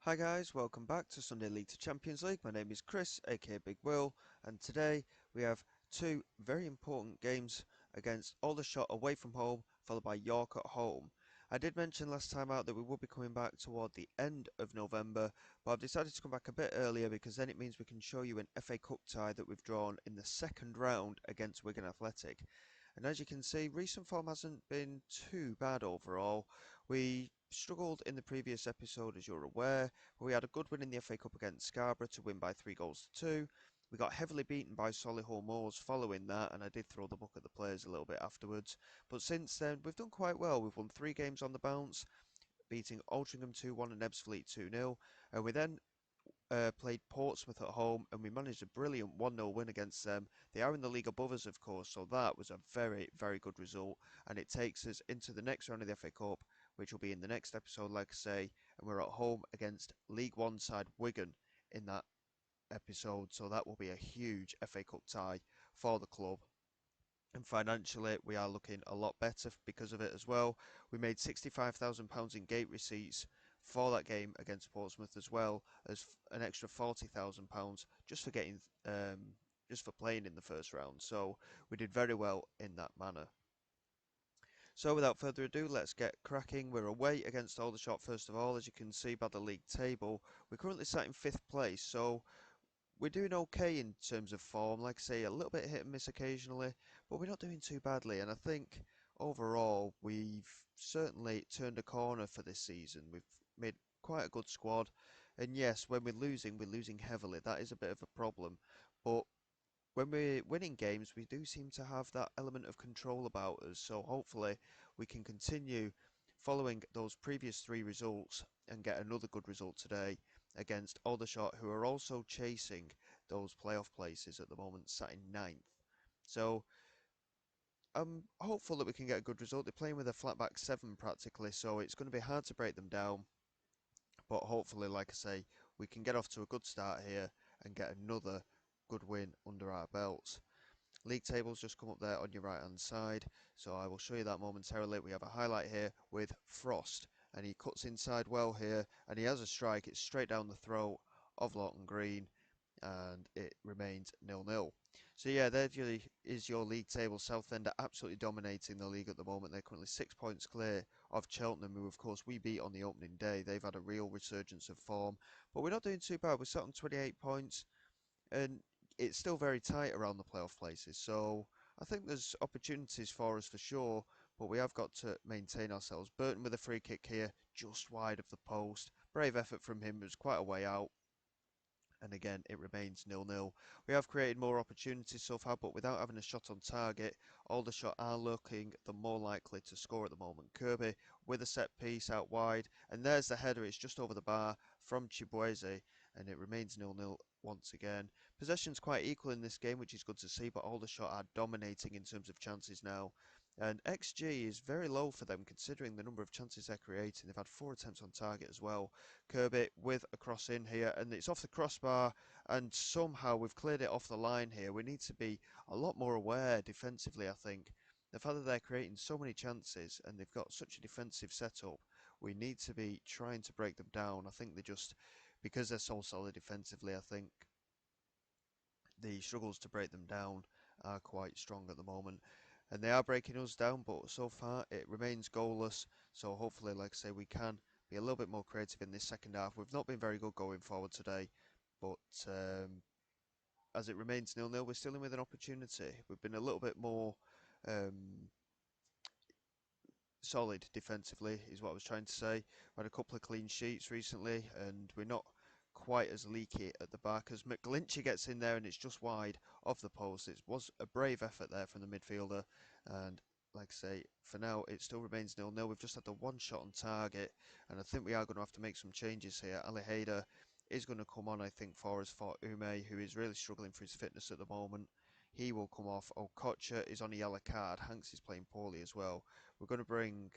Hi guys, welcome back to Sunday League to Champions League. My name is Chris, aka Big Will, and today we have two very important games against Aldershot away from home, followed by York at home. I did mention last time out that we will be coming back toward the end of November, but I've decided to come back a bit earlier because then it means we can show you an FA Cup tie that we've drawn in the second round against Wigan Athletic. And as you can see, recent form hasn't been too bad overall. We struggled in the previous episode, as you're aware, but we had a good win in the FA Cup against Scarborough to win by 3 goals to 2. We got heavily beaten by Solihull Moors following that, and I did throw the book at the players a little bit afterwards. But since then, we've done quite well. We've won 3 games on the bounce, beating Altrincham 2-1 and Ebbsfleet 2-0. And we then played Portsmouth at home and we managed a brilliant 1-0 win against them. They are in the league above us, of course, so that was a very, very good result. And it takes us into the next round of the FA Cup, which will be in the next episode, like I say. And we're at home against League One side Wigan in that episode, so that will be a huge FA Cup tie for the club. And financially, we are looking a lot better because of it as well. We made £65,000 in gate receipts for that game against Portsmouth, as well as an extra £40,000 just for getting, just for playing in the first round. So we did very well in that manner. So without further ado, let's get cracking. We're away against Aldershot first of all. As you can see by the league table, we're currently sat in 5th place, so we're doing okay in terms of form. Like I say, a little bit hit and miss occasionally, but we're not doing too badly. And I think overall, we've certainly turned a corner for this season. We've made quite a good squad. And yes, when we're losing heavily. That is a bit of a problem. But when we're winning games, we do seem to have that element of control about us. So hopefully, we can continue following those previous 3 results and get another good result today against Aldershot, who are also chasing those playoff places at the moment, sat in 9th. So I'm hopeful that we can get a good result. They're playing with a flat back 7 practically, so it's going to be hard to break them down. But hopefully, like I say, we can get off to a good start here and get another good win under our belts. League tables just come up there on your right hand side, so I will show you that momentarily. We have a highlight here with Frost, and he cuts inside well here, and he has a strike. It's straight down the throat of Lawton Green, and it remains 0-0. So yeah, there is your league table. Southend are absolutely dominating the league at the moment. They're currently 6 points clear of Cheltenham, who of course we beat on the opening day. They've had a real resurgence of form, but we're not doing too bad. We're sat on 28 points, and it's still very tight around the playoff places. So I think there's opportunities for us for sure, but we have got to maintain ourselves. Burton with a free kick here, just wide of the post. Brave effort from him. It was quite a way out. And again, it remains 0-0. We have created more opportunities so far, but without having a shot on target, Aldershot are looking the more likely to score at the moment. Kirby with a set piece out wide, and there's the header. It's just over the bar from Chibueze, and it remains 0-0 once again. Possession's quite equal in this game, which is good to see, but Aldershot are dominating in terms of chances now. And XG is very low for them considering the number of chances they're creating. They've had 4 attempts on target as well. Kirby with a cross in here, and it's off the crossbar, and somehow we've cleared it off the line here. We need to be a lot more aware defensively, I think. The fact that they're creating so many chances and they've got such a defensive setup, we need to be trying to break them down. I think they just, because they're so solid defensively, I think the struggles to break them down are quite strong at the moment. And they are breaking us down, but so far it remains goalless. So hopefully, like I say, we can be a little bit more creative in this second half. We've not been very good going forward today, but as it remains 0-0, we're still in with an opportunity. We've been a little bit more um, solid defensively, is what I was trying to say. We had a couple of clean sheets recently, and we're not quite as leaky at the back as McGlinchey gets in there, and it's just wide of the post. It was a brave effort there from the midfielder, and like I say, for now it still remains 0-0. We've just had the 1 shot on target, and I think we are going to have to make some changes here. Ali Hader is going to come on, I think, for us for Ume, who is really struggling for his fitness at the moment. He will come off. Okocha is on a yellow card. Hanks is playing poorly as well. We're going to bring,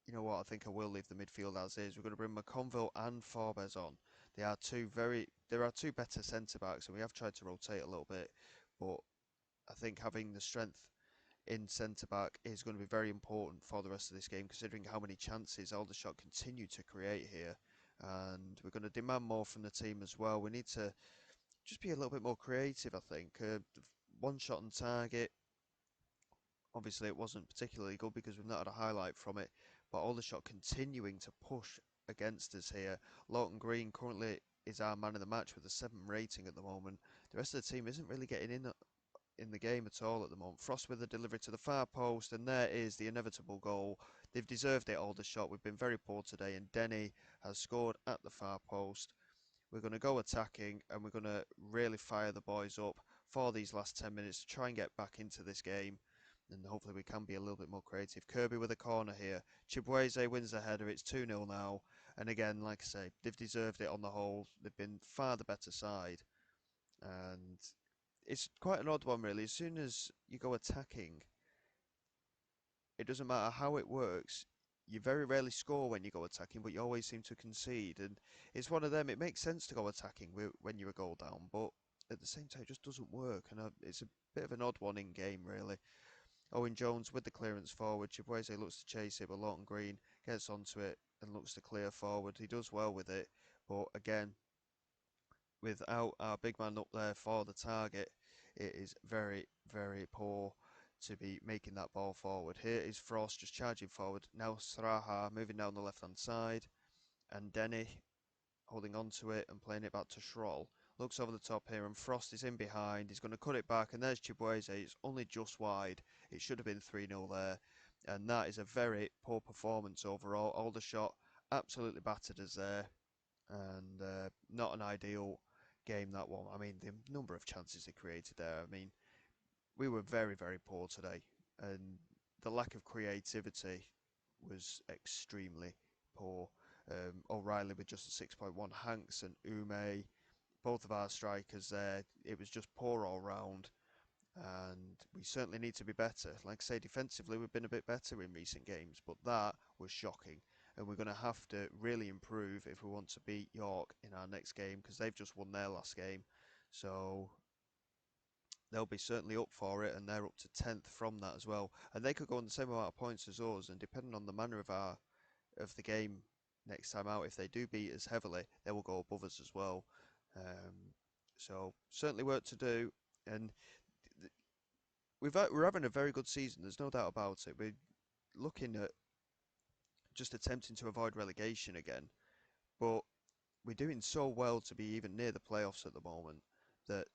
you know what, I think I will leave the midfield as is. We're going to bring McConville and Forbes on. There are two better centre backs, and we have tried to rotate a little bit, but I think having the strength in centre-back is going to be very important for the rest of this game, considering how many chances Aldershot continue to create here. And we're going to demand more from the team as well. We need to just be a little bit more creative, I think. One shot on target, obviously it wasn't particularly good because we've not had a highlight from it, but Aldershot continuing to push against us here. Lawton Green currently is our man of the match with a 7 rating at the moment. The rest of the team isn't really getting in the game at all at the moment. Frost with a delivery to the far post, and there is the inevitable goal. They've deserved it, Aldershot. We've been very poor today, and Denny has scored at the far post. We're going to go attacking, and we're going to really fire the boys up for these last 10 minutes to try and get back into this game. And hopefully we can be a little bit more creative. Kirby with a corner here. Chibueze wins the header. It's 2-0 now. And again, like I say, they've deserved it on the whole. They've been far the better side. And it's quite an odd one, really. As soon as you go attacking, it doesn't matter how it works. You very rarely score when you go attacking, but you always seem to concede. And it's one of them. It makes sense to go attacking when you're a goal down, but at the same time, it just doesn't work. And it's a bit of an odd one in game, really. Owen Jones with the clearance forward. Chibueze looks to chase it, but Lawton Green gets onto it and looks to clear forward. He does well with it, but again, without our big man up there for the target, it is very, very poor to be making that ball forward. Here is Frost just charging forward. Now Sraha moving down the left hand side, and Denny holding on to it and playing it back to Schroll. Looks over the top here, and Frost is in behind. He's going to cut it back, and there's Chibueze. It's only just wide. It should have been 3-0 there. And that is a very poor performance overall. Aldershot absolutely battered us there. And not an ideal game, that one. I mean, the number of chances they created there. I mean, we were very, very poor today. And the lack of creativity was extremely poor. O'Reilly with just a 6.1. Hanks and Ume, both of our strikers there. It was just poor all round, and we certainly need to be better. Like I say, defensively we've been a bit better in recent games, but that was shocking, and we're going to have to really improve if we want to beat York in our next game, because they've just won their last game, so they'll be certainly up for it, and they're up to 10th from that as well, and they could go on the same amount of points as us, and depending on the manner of the game next time out, if they do beat us heavily, they will go above us as well. So certainly work to do, and we're having a very good season. There's no doubt about it. We're looking at just attempting to avoid relegation again, but we're doing so well to be even near the playoffs at the moment that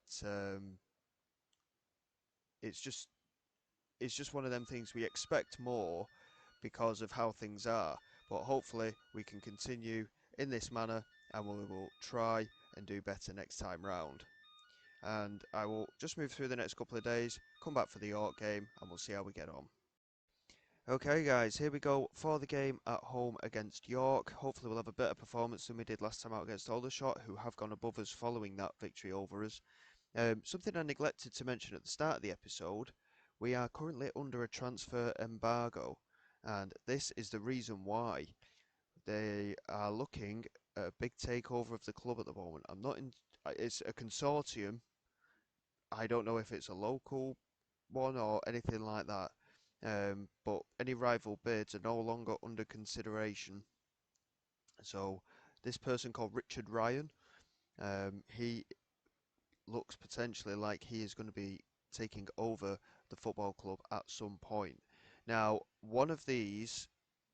it's just one of them things. We expect more because of how things are, but hopefully we can continue in this manner, and we will try and do better next time round. And I will just move through the next couple of days, come back for the York game, and we'll see how we get on. Okay guys, here we go for the game at home against York. Hopefully we'll have a better performance than we did last time out against Aldershot, who have gone above us following that victory over us. Something I neglected to mention at the start of the episode, we are currently under a transfer embargo, and this is the reason why. They are looking at a big takeover of the club at the moment. It's a consortium. I don't know if it's a local one or anything like that. But any rival bids are no longer under consideration. So this person called Richard Ryan, he looks potentially like he is going to be taking over the football club at some point. Now, one of these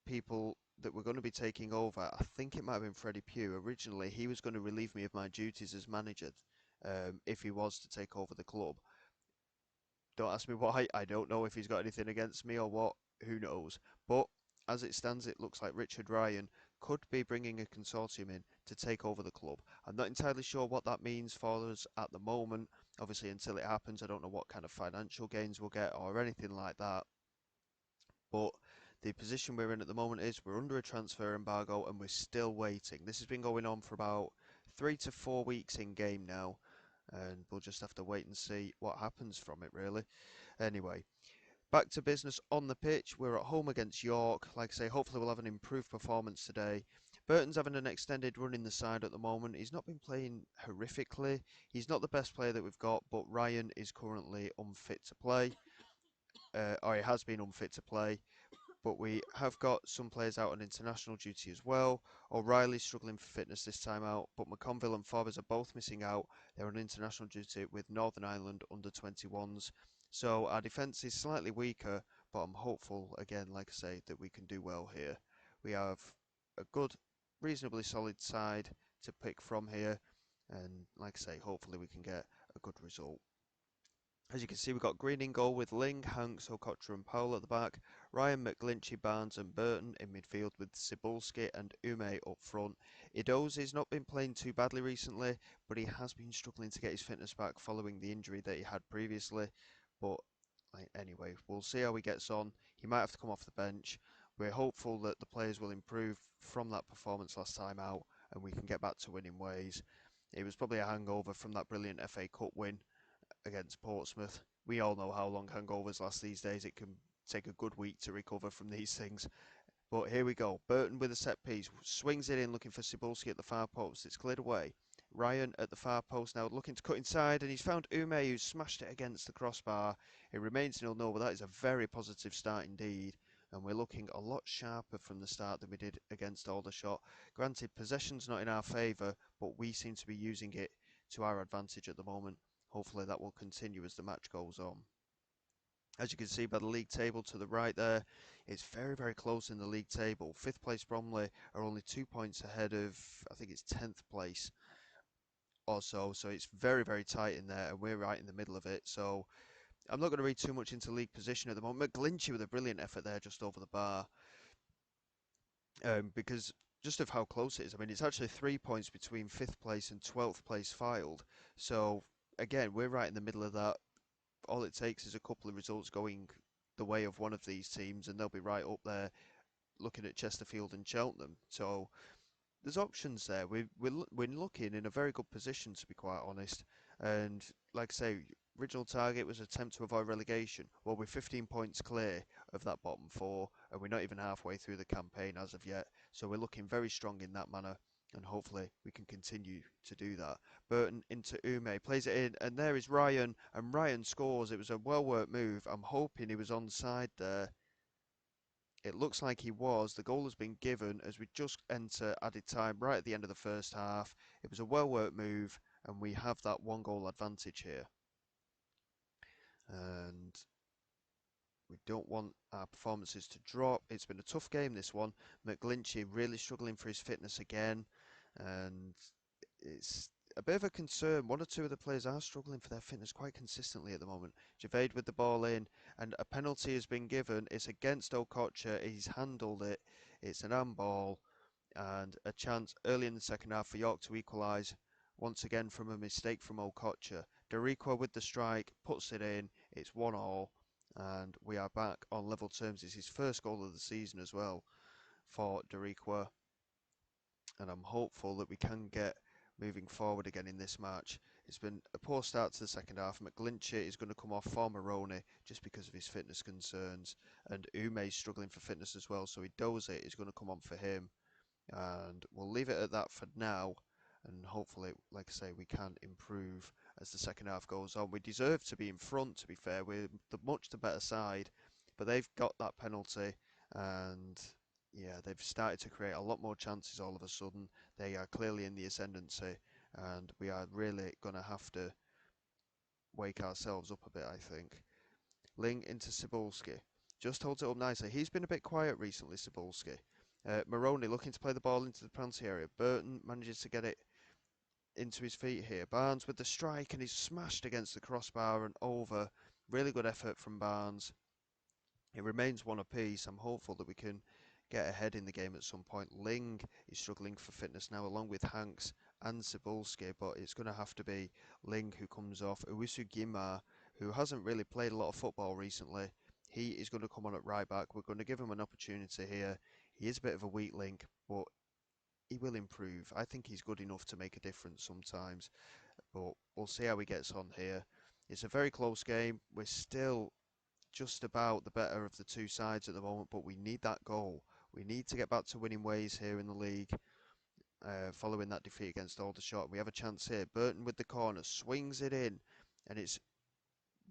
people that we're going to be taking over, I think it might have been Freddie Pugh. Originally, he was going to relieve me of my duties as manager if he was to take over the club. Don't ask me why. I don't know if he's got anything against me or what. Who knows? But as it stands, it looks like Richard Ryan could be bringing a consortium in to take over the club. I'm not entirely sure what that means for us at the moment. Obviously, until it happens, I don't know what kind of financial gains we'll get or anything like that. But the position we're in at the moment is we're under a transfer embargo and we're still waiting. This has been going on for about 3 to 4 weeks in game now, and we'll just have to wait and see what happens from it, really. Anyway, back to business on the pitch. We're at home against York. Like I say, hopefully we'll have an improved performance today. Burton's having an extended run in the side at the moment. He's not been playing horrifically. He's not the best player that we've got, but Ryan is currently unfit to play. or he has been unfit to play. But we have got some players out on international duty as well. O'Reilly's struggling for fitness this time out, but McConville and Forbes are both missing out. They're on international duty with Northern Ireland under 21s. So our defence is slightly weaker, but I'm hopeful, again, like I say, that we can do well here. We have a good, reasonably solid side to pick from here, and like I say, hopefully we can get a good result. As you can see, we've got Green in goal with Ling, Hanks, Okocha and Powell at the back. Ryan, McGlinchey, Barnes and Burton in midfield with Cebulski and Ume up front. Idozi's not been playing too badly recently, but he has been struggling to get his fitness back following the injury that he had previously. But anyway, we'll see how he gets on. He might have to come off the bench. We're hopeful that the players will improve from that performance last time out and we can get back to winning ways. It was probably a hangover from that brilliant FA Cup win against Portsmouth. We all know how long hangovers last these days. It can take a good week to recover from these things. But here we go. Burton with a set piece. Swings it in looking for Cebulski at the far post. It's cleared away. Ryan at the far post now looking to cut inside and he's found Ume who's smashed it against the crossbar. It remains 0-0, but that is a very positive start indeed. And we're looking a lot sharper from the start than we did against Aldershot. Granted, possession's not in our favour, but we seem to be using it to our advantage at the moment. Hopefully that will continue as the match goes on. As you can see by the league table to the right there, it's very, very close in the league table. 5th place Bromley are only 2 points ahead of, I think it's 10th place or so. So it's very, very tight in there and we're right in the middle of it. So I'm not going to read too much into league position at the moment. McGlinchey with a brilliant effort there just over the bar. Because just of how close it is. I mean, it's actually 3 points between 5th place and 12th place filed. So again, we're right in the middle of that. All it takes is a couple of results going the way of one of these teams and they'll be right up there looking at Chesterfield and Cheltenham. So there's options there. We're looking in a very good position, to be quite honest. And like I say, original target was attempt to avoid relegation. Well, we're 15 points clear of that bottom 4 and we're not even halfway through the campaign as of yet. So we're looking very strong in that manner and hopefully we can continue to do that. Burton into Ume, plays it in, and there is Ryan, and Ryan scores. It was a well-worked move. I'm hoping he was onside there. It looks like he was. The goal has been given as we just enter added time right at the end of the first half. It was a well-worked move, and we have that 1-goal advantage here. And we don't want our performances to drop. It's been a tough game, this one. McGlinchey really struggling for his fitness again, and it's a bit of a concern. One or two of the players are struggling for their fitness quite consistently at the moment. Javade with the ball in, and a penalty has been given. It's against Okocha. He's handled it. It's an handball, and a chance early in the second half for York to equalise once again from a mistake from Okocha. Dariqua with the strike, puts it in. It's 1-1, and we are back on level terms. It's his first goal of the season as well for Dariqua, and I'm hopeful that we can get moving forward again in this match. It's been a poor start to the second half. McGlinchey is going to come off for Maroney just because of his fitness concerns, and Ume's struggling for fitness as well, so Idoze is going to come on for him, and we'll leave it at that for now, and hopefully, like I say, we can improve as the second half goes on. We deserve to be in front, to be fair. We're much the better side, but they've got that penalty, and yeah, they've started to create a lot more chances all of a sudden. They are clearly in the ascendancy, and we are really going to have to wake ourselves up a bit, I think. Ling into Cebulski. Just holds it up nicely. He's been a bit quiet recently, Cebulski. Maroney looking to play the ball into the penalty area. Burton manages to get it into his feet here. Barnes with the strike, and he's smashed against the crossbar and over. Really good effort from Barnes. It remains one apiece. I'm hopeful that we can get ahead in the game at some point. Ling is struggling for fitness now, along with Hanks and Cebulski, but it's going to have to be Ling who comes off. Uwisu Gima, who hasn't really played a lot of football recently, he is going to come on at right back. We're going to give him an opportunity here. He is a bit of a weak link, but he will improve. I think he's good enough to make a difference sometimes, but we'll see how he gets on here. It's a very close game. We're still just about the better of the two sides at the moment, but we need that goal. We need to get back to winning ways here in the league, following that defeat against Aldershot. We have a chance here. Burton with the corner, swings it in, and it's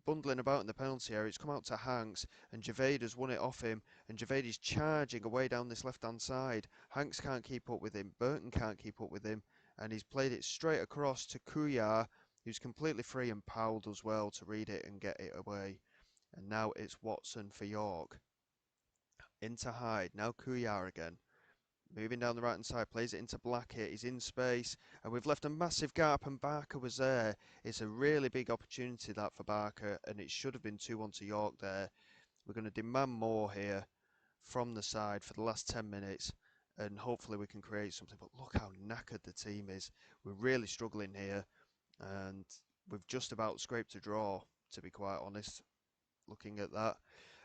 bundling about in the penalty area. It's come out to Hanks, and Javed won it off him, and Javed is charging away down this left-hand side. Hanks can't keep up with him, Burton can't keep up with him, and he's played it straight across to Kuyar, who's completely free, and Powell does well to read it and get it away. And now it's Watson for York. Into Hyde, now Kuyar again. Moving down the right hand side, plays it into Blackett, he's in space, and we've left a massive gap, and Barker was there. It's a really big opportunity that for Barker, and it should have been 2-1 to York there. We're going to demand more here from the side for the last 10 minutes, and hopefully we can create something. But look how knackered the team is. We're really struggling here, and we've just about scraped a draw, to be quite honest, looking at that.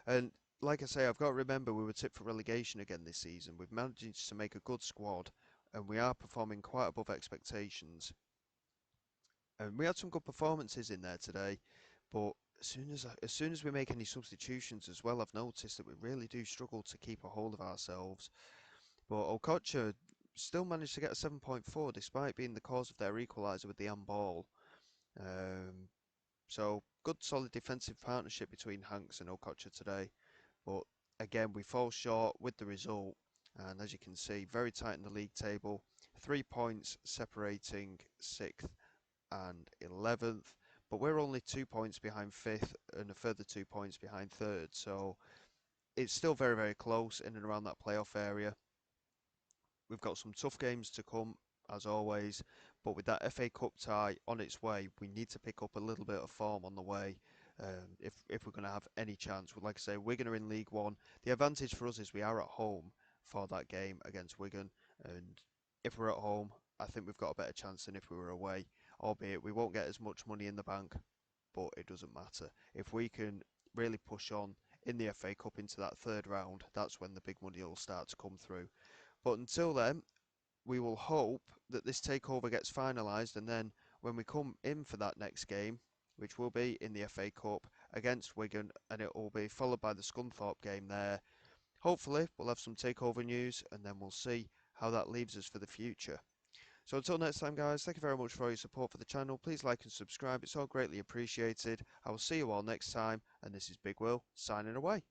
And like I say, I've got to remember we were tipped for relegation again this season. We've managed to make a good squad, and we are performing quite above expectations. And we had some good performances in there today, but as soon as we make any substitutions as well, I've noticed that we really do struggle to keep a hold of ourselves. But Okocha still managed to get a 7.4 despite being the cause of their equaliser with the handball. So good solid defensive partnership between Hanks and Okocha today. But again, we fall short with the result, and as you can see, very tight in the league table. 3 points separating 6th and 11th, but we're only 2 points behind 5th and a further 2 points behind 3rd, so it's still very, very close in and around that playoff area. We've got some tough games to come, as always, but with that FA Cup tie on its way, we need to pick up a little bit of form on the way. If we're going to have any chance. Like I say, Wigan are in League One. The advantage for us is we are at home for that game against Wigan, and if we're at home, I think we've got a better chance than if we were away, albeit we won't get as much money in the bank, but it doesn't matter. If we can really push on in the FA Cup into that 3rd round, that's when the big money will start to come through. But until then, we will hope that this takeover gets finalised, and then when we come in for that next game, which will be in the FA Cup against Wigan, and it will be followed by the Scunthorpe game there. Hopefully, we'll have some takeover news, and then we'll see how that leaves us for the future. So until next time, guys, thank you very much for all your support for the channel. Please like and subscribe, it's all greatly appreciated. I will see you all next time, and this is Big Will, signing away.